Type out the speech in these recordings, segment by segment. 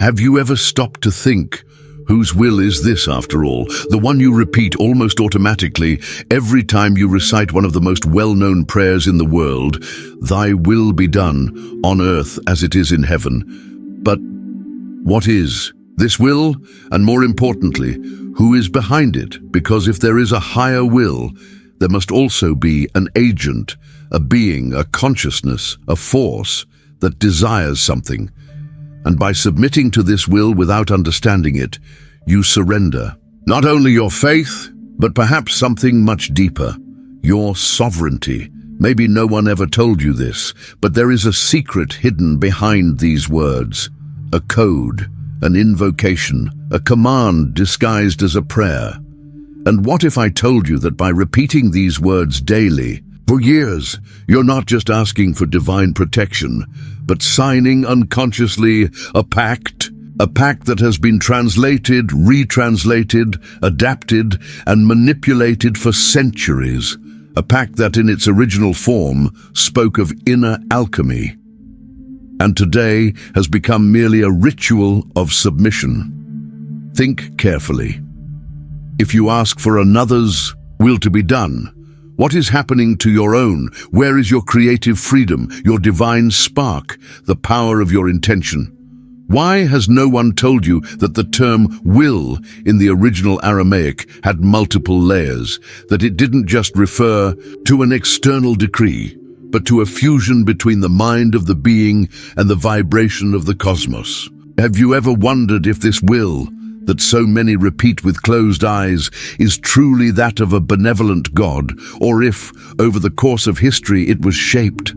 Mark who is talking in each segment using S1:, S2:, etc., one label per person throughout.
S1: Have you ever stopped to think, whose will is this after all? The one you repeat almost automatically every time you recite one of the most well-known prayers in the world, "Thy will be done on earth as it is in heaven." But what is this will? And more importantly, who is behind it? Because if there is a higher will, there must also be an agent, a being, a consciousness, a force that desires something. And by submitting to this will without understanding it, you surrender not only your faith, but perhaps something much deeper, your sovereignty. Maybe no one ever told you this, but there is a secret hidden behind these words, a code, an invocation, a command disguised as a prayer. And what if I told you that by repeating these words daily, for years, you're not just asking for divine protection, but signing unconsciously a pact that has been translated, retranslated, adapted, and manipulated for centuries, a pact that in its original form spoke of inner alchemy, and today has become merely a ritual of submission. Think carefully. If you ask for another's will to be done, what is happening to your own? Where is your creative freedom, your divine spark, the power of your intention? Why has no one told you that the term will in the original Aramaic had multiple layers, that it didn't just refer to an external decree, but to a fusion between the mind of the being and the vibration of the cosmos? Have you ever wondered if this will that so many repeat with closed eyes is truly that of a benevolent God, or if, over the course of history, it was shaped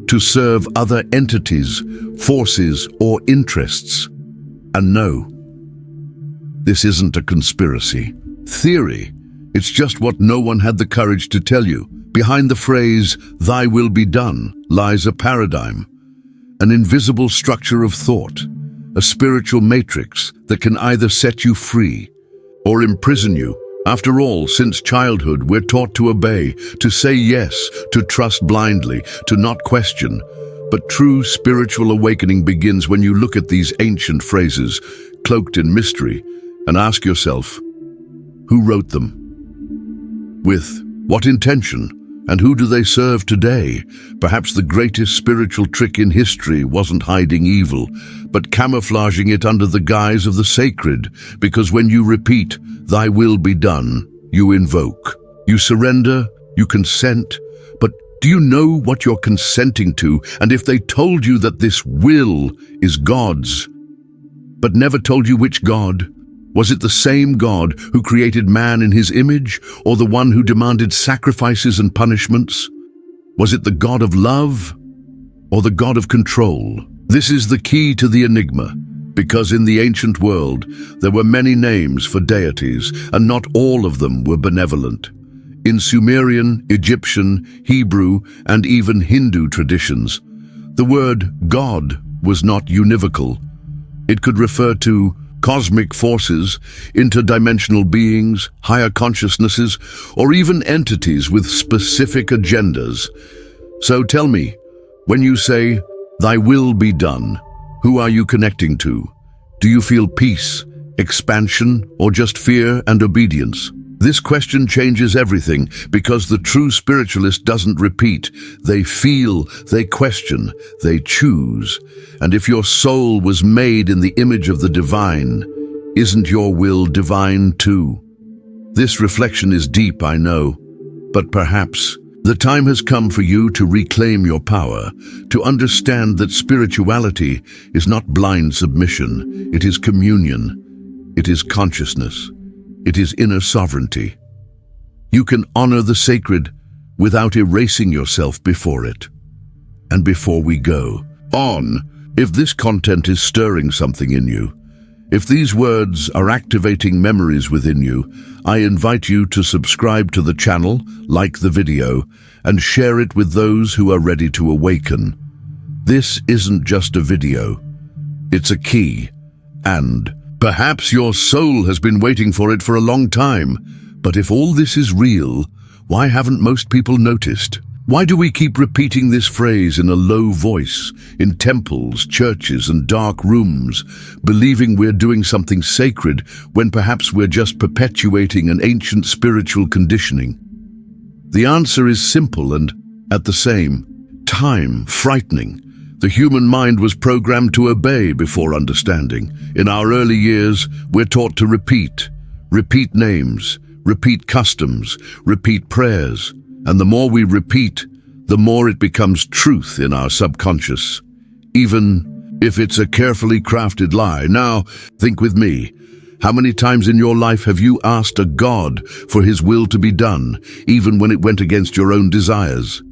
S1: to serve other entities, forces, or interests? And no, this isn't a conspiracy theory. It's just what no one had the courage to tell you. Behind the phrase, "Thy will be done," lies a paradigm, an invisible structure of thought, a spiritual matrix that can either set you free or imprison you. After all, since childhood, we're taught to obey, to say yes, to trust blindly, to not question. But true spiritual awakening begins when you look at these ancient phrases, cloaked in mystery, and ask yourself, who wrote them? With what intention? And who do they serve today? Perhaps the greatest spiritual trick in history wasn't hiding evil, but camouflaging it under the guise of the sacred, because when you repeat, "Thy will be done," you invoke, you surrender, you consent. But do you know what you're consenting to? And if they told you that this will is God's, but never told you which God? Was it the same God who created man in his image, or the one who demanded sacrifices and punishments? Was it the God of love, or the God of control? This is the key to the enigma, because in the ancient world, there were many names for deities, and not all of them were benevolent. In Sumerian, Egyptian, Hebrew, and even Hindu traditions, the word God was not univocal. It could refer to cosmic forces, interdimensional beings, higher consciousnesses, or even entities with specific agendas. So tell me, when you say, "Thy will be done," who are you connecting to? Do you feel peace, expansion, or just fear and obedience? This question changes everything, because the true spiritualist doesn't repeat. They feel, they question, they choose. And if your soul was made in the image of the divine, isn't your will divine too? This reflection is deep, I know, but perhaps the time has come for you to reclaim your power, to understand that spirituality is not blind submission. It is communion. It is consciousness. It is inner sovereignty. You can honor the sacred without erasing yourself before it. And before we go on, if this content is stirring something in you, if these words are activating memories within you, I invite you to subscribe to the channel, like the video, and share it with those who are ready to awaken. This isn't just a video. It's a key, and perhaps your soul has been waiting for it for a long time. But if all this is real, why haven't most people noticed? Why do we keep repeating this phrase in a low voice, in temples, churches, and dark rooms, believing we're doing something sacred when perhaps we're just perpetuating an ancient spiritual conditioning? The answer is simple and, at the same time, frightening. The human mind was programmed to obey before understanding. In our early years, we're taught to repeat names, repeat customs, repeat prayers. And the more we repeat, the more it becomes truth in our subconscious, even if it's a carefully crafted lie. Now, think with me. How many times in your life have you asked a God for his will to be done, even when it went against your own desires?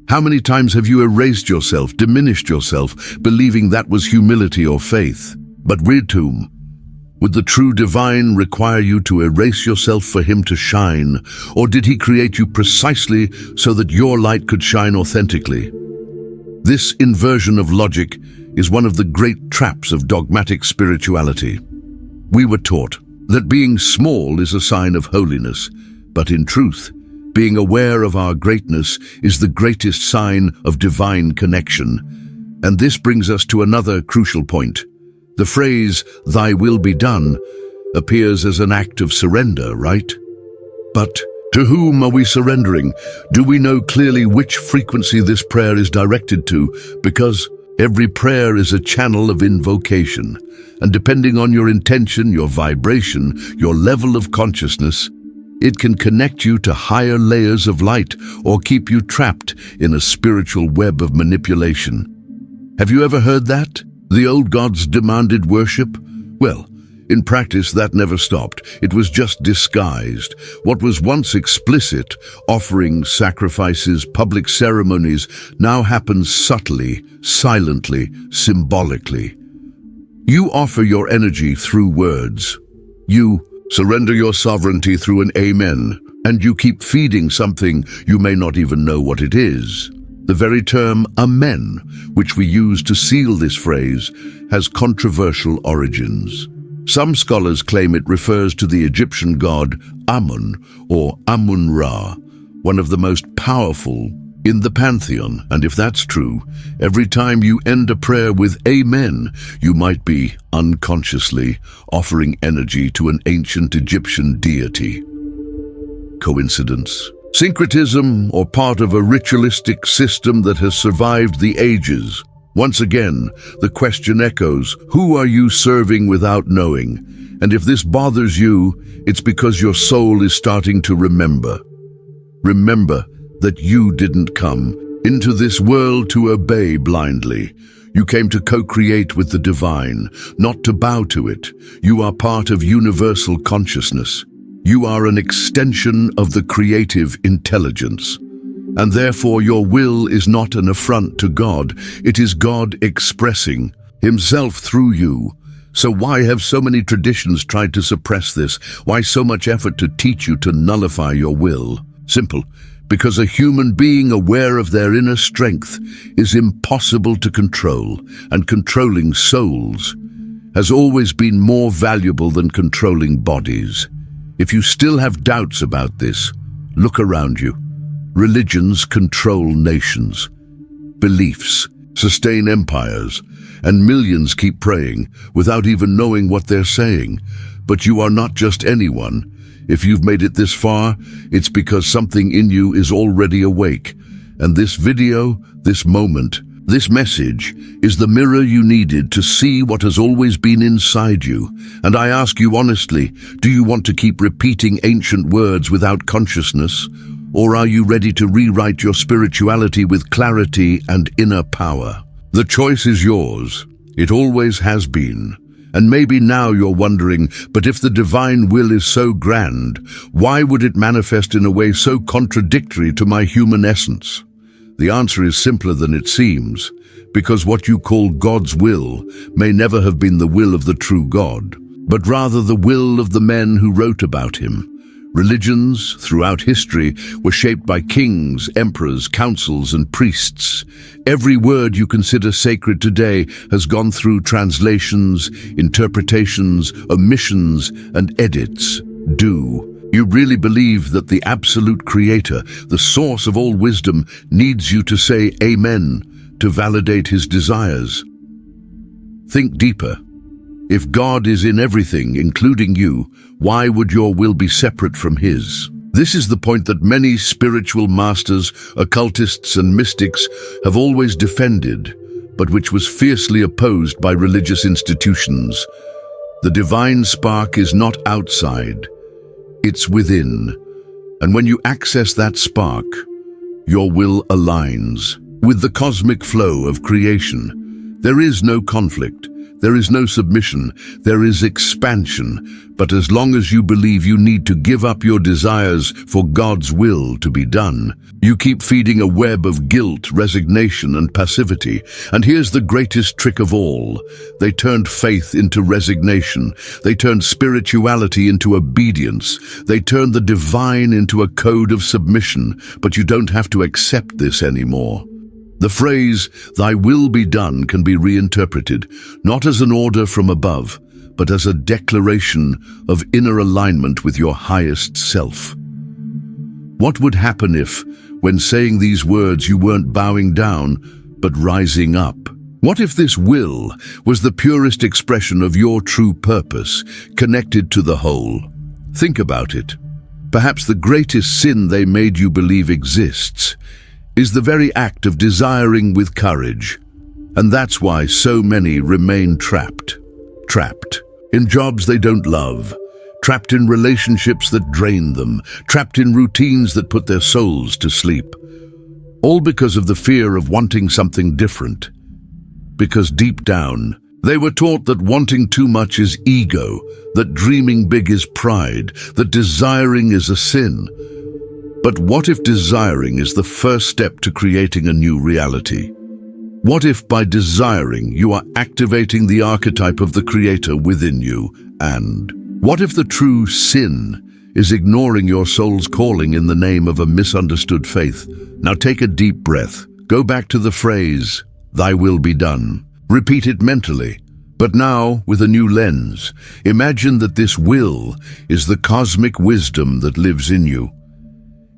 S1: How many times have you erased yourself, diminished yourself, believing that was humility or faith? But Ridhum, would the true divine require you to erase yourself for him to shine, or did he create you precisely so that your light could shine authentically? This inversion of logic is one of the great traps of dogmatic spirituality. We were taught that being small is a sign of holiness, but in truth, being aware of our greatness is the greatest sign of divine connection. And this brings us to another crucial point. The phrase, "Thy will be done," appears as an act of surrender, right? But to whom are we surrendering? Do we know clearly which frequency this prayer is directed to? Because every prayer is a channel of invocation, and depending on your intention, your vibration, your level of consciousness, it can connect you to higher layers of light or keep you trapped in a spiritual web of manipulation. Have you ever heard that? The old gods demanded worship? Well, in practice that never stopped. It was just disguised. What was once explicit, offerings, sacrifices, public ceremonies, now happens subtly, silently, symbolically. You offer your energy through words. You surrender your sovereignty through an amen, and you keep feeding something you may not even know what it is. The very term amen, which we use to seal this phrase, has controversial origins. Some scholars claim it refers to the Egyptian god Amun or Amun-Ra, one of the most powerful in the pantheon. And if that's true, every time you end a prayer with amen, you might be unconsciously offering energy to an ancient Egyptian deity. Coincidence? Syncretism, or part of a ritualistic system that has survived the ages? Once again, the question echoes, who are you serving without knowing? And if this bothers you, it's because your soul is starting to remember. Remember that you didn't come into this world to obey blindly. You came to co-create with the divine, not to bow to it. You are part of universal consciousness. You are an extension of the creative intelligence. And therefore your will is not an affront to God. It is God expressing himself through you. So why have so many traditions tried to suppress this? Why so much effort to teach you to nullify your will? Simple. Because a human being aware of their inner strength is impossible to control, and controlling souls has always been more valuable than controlling bodies. If you still have doubts about this, look around you. Religions control nations. Beliefs sustain empires, and millions keep praying without even knowing what they're saying. But you are not just anyone. If you've made it this far, it's because something in you is already awake. And this video, this moment, this message is the mirror you needed to see what has always been inside you. And I ask you honestly, do you want to keep repeating ancient words without consciousness? Or are you ready to rewrite your spirituality with clarity and inner power? The choice is yours. It always has been. And maybe now you're wondering, but if the divine will is so grand, why would it manifest in a way so contradictory to my human essence? The answer is simpler than it seems, because what you call God's will may never have been the will of the true God, but rather the will of the men who wrote about him. Religions throughout history were shaped by kings, emperors, councils, and priests. Every word you consider sacred today has gone through translations, interpretations, omissions, and edits. Do You really believe that the absolute creator, the source of all wisdom, needs you to say amen to validate his desires. Think deeper. If God is in everything, including you, why would your will be separate from his? This is the point that many spiritual masters, occultists, and mystics have always defended, but which was fiercely opposed by religious institutions. The divine spark is not outside, it's within. And when you access that spark, your will aligns with the cosmic flow of creation. There is no conflict. There is no submission, there is expansion, but as long as you believe you need to give up your desires for God's will to be done, you keep feeding a web of guilt, resignation, and passivity. And here's the greatest trick of all. They turned faith into resignation. They turned spirituality into obedience. They turned the divine into a code of submission, but you don't have to accept this anymore. The phrase, "Thy will be done," can be reinterpreted, not as an order from above, but as a declaration of inner alignment with your highest self. What would happen if, when saying these words, you weren't bowing down, but rising up? What if this will was the purest expression of your true purpose, connected to the whole? Think about it. Perhaps the greatest sin they made you believe exists is the very act of desiring with courage. And that's why so many remain trapped. Trapped in jobs they don't love, trapped in relationships that drain them, trapped in routines that put their souls to sleep. All because of the fear of wanting something different. Because deep down, they were taught that wanting too much is ego, that dreaming big is pride, that desiring is a sin. But what if desiring is the first step to creating a new reality? What if by desiring you are activating the archetype of the creator within you? And what if the true sin is ignoring your soul's calling in the name of a misunderstood faith? Now take a deep breath. Go back to the phrase, "Thy will be done." Repeat it mentally. But now, with a new lens, imagine that this will is the cosmic wisdom that lives in you.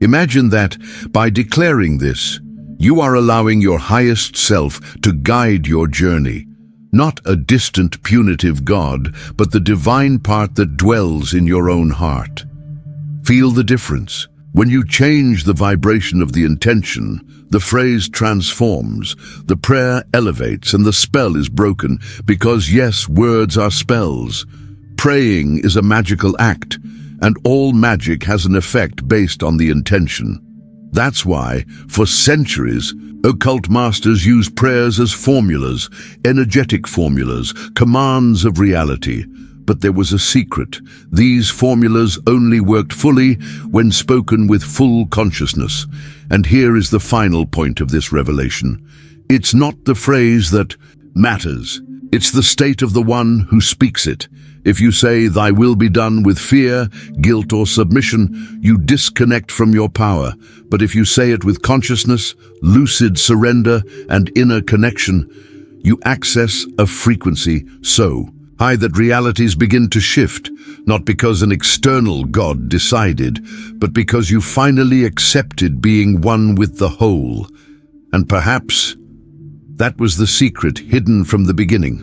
S1: Imagine that, by declaring this, you are allowing your highest self to guide your journey. Not a distant, punitive God, but the divine part that dwells in your own heart. Feel the difference. When you change the vibration of the intention, the phrase transforms, the prayer elevates, and the spell is broken, because yes, words are spells. Praying is a magical act, and all magic has an effect based on the intention. That's why, for centuries, occult masters used prayers as formulas, energetic formulas, commands of reality. But there was a secret. These formulas only worked fully when spoken with full consciousness. And here is the final point of this revelation. It's not the phrase that matters. It's the state of the one who speaks it. If you say, "Thy will be done," with fear, guilt, or submission, you disconnect from your power. But if you say it with consciousness, lucid surrender, and inner connection, you access a frequency so high that realities begin to shift, not because an external God decided, but because you finally accepted being one with the whole. And perhaps that was the secret hidden from the beginning.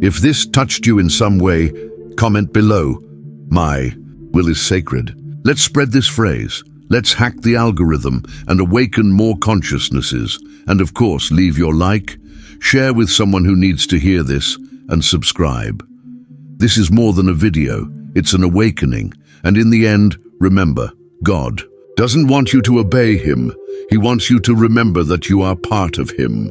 S1: If this touched you in some way, comment below. My will is sacred. Let's spread this phrase. Let's hack the algorithm and awaken more consciousnesses. And of course, leave your like, share with someone who needs to hear this, and subscribe. This is more than a video. It's an awakening. And in the end, remember, God doesn't want you to obey him. He wants you to remember that you are part of him.